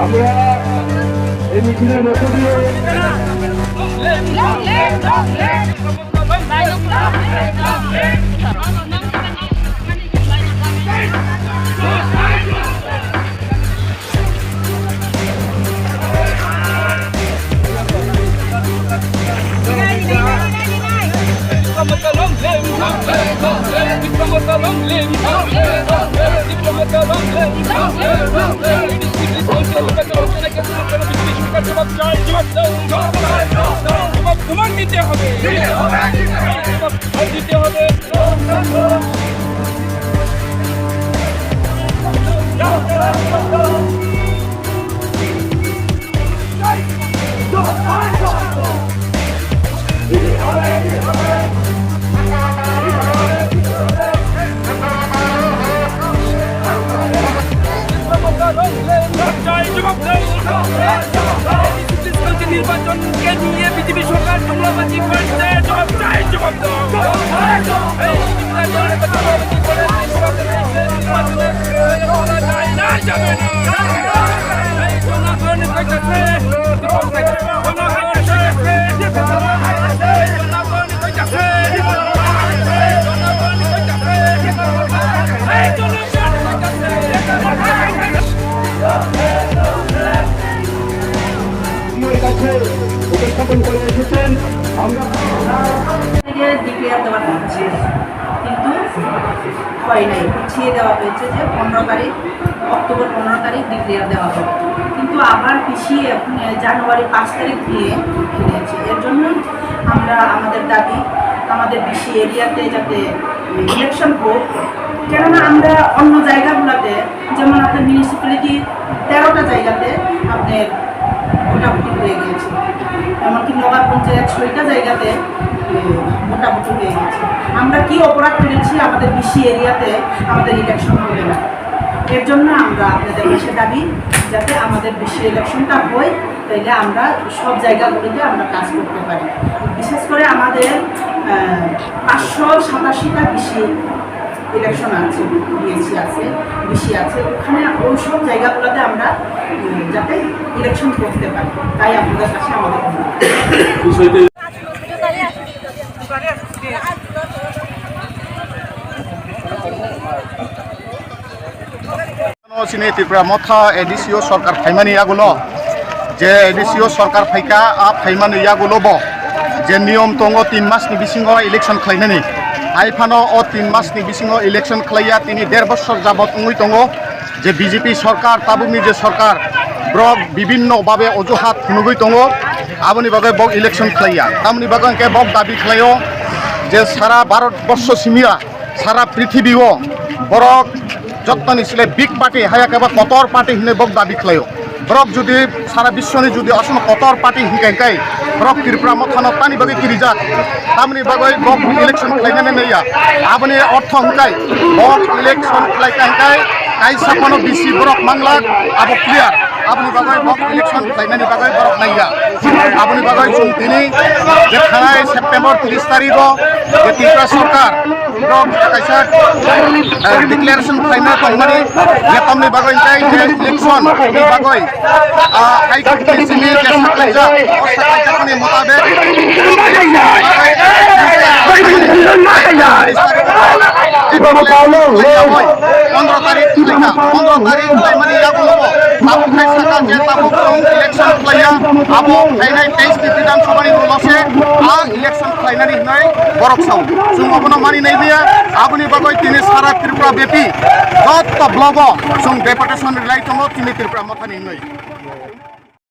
আমরা এই মিছিলের মধ্য দিয়ে তোমার দিতে হবে দিতে হবে নির্বাচনকে নিয়ে বিজেপি সরকার জঙ্গলাবাজি করছে জবাব চাই জবাব উপস্থাপন করে এসেছেন। আমরা ডিক্লেয়ার দেওয়া হচ্ছে কিন্তু হয় নাই, পিছিয়ে দেওয়া হয়েছে যে 15 তারিখ অক্টোবর 15 তারিখ ডিক্লেয়ার দেওয়া হবে, কিন্তু আবার পিছিয়ে জানুয়ারি 5 তারিখ দিয়ে এনেছে। এর জন্যই আমরা আমাদের দাবি আমাদের বিসি এরিয়াতে যাতে ইলেকশন হোক, কেননা আমরা অন্য জায়গাগুলোতে যেমন আপনার মিউনিসিপ্যালিটি 13টা জায়গাতে আপনার ভোটাভুটি হয়ে গিয়েছে, এমনকি নগর পঞ্চায়েত 6টা জায়গাতে ভোটাভুটি হয়ে গেছে। আমরা কি অপরাধ করেছি আমাদের বিসি এরিয়াতে আমাদের ইলেকশন হবে না? এর জন্য আমরা আপনাদের কাছে দাবি যাতে আমাদের বিসি ইলেকশনটা হয়, তাইলে আমরা সব জায়গাগুলোতে আমরা কাজ করতে পারি। বিশেষ করে আমাদের 587টা বিসি ইলেকশন আছে, বিএসসি আছে, বিসি আছে, ওখানে ওই সব জায়গাগুলোতে আমরা যাতে ইলেকশন করতে পারি, তাই আপনাদের কাছে আমাদের ত্রিপুরা মথা এডিসিও সরকার ফাইমানি ইয়াগুলো যে এডিসিও সরকার ফাইকা ফাইমানি ইয়াগুলো যে নিয়ম দङ 3 মাসनि बिसिङाव इलेक्शन खालायनायनि आइफानो 3 मासनि बिसिङाव इलेक्शन खालाया তিনি 1.5 বছর যাবত उङै दङ যে বিজেপি সরকার তাবুকनि যে সরকার ব্রক বিভিন্নভাবে অজুহাত নুগै दङ আবনি বাগে বক ইলেকশন খালাইয়া তামনি বাগানকে বক দাবি খালাयो যে সারা ভারতবর্ষ সিমিয়া সারা পৃথিবীও বরক যত্ন ছিলে বিগ পার্টি হায়াকেবা কতর পার্টি হিনে বক দাবি খালাयो ব্রক যদি সারা বিশ্বনি যদি আসন কতর পার্টি হিকাই ব্রক ত্রিপুরা মথানো তানি বাগে কিরিজা তামনি বাগে বক ইলেকশন খালাইনানে নইয়া আবনি অর্থ হংকাই বক ইলেকশন খালাইকাই কাইसा কোনো বিসি ব্রক মাংলাক আবো ক্লিয়ার আপনি বাগাই বক ইলেকশন খালাইনানি বাগে ব্রক নাইয়া আপনি বাগাই চুন তিনি যে থানায় সেপ্টেম্বর 30 তারিখ যে ত্রিপুরা সরকার ব্রক কাইसा ডিক্লারেশন খালাইনা তংমানি যে তামনি বাগাই কাই যে ইলেকশন নি বাগাই কাই কিসিনি যে সাকলাইজা ও সাকলাইজানি মোতাবেক 15 তারিখ 15 তারিখ মানে ইয়াগুলো আবু খাইসাকা যে তাবুক ইলেকশন খালাইয়া আবু ফাইনাই 23 বিধানসভানি লসে ইলেকশন খালাইনানি নাই বরক সাউ সুমবন মানি নাই দিয়া আবুনি বাগৈ তিনি সারা ত্রিপুরা ব্যাপী যত ব্লগ সুং ডেপুটেশন রিলাই দङ তিনি ত্রিপুরা মথানি নাই।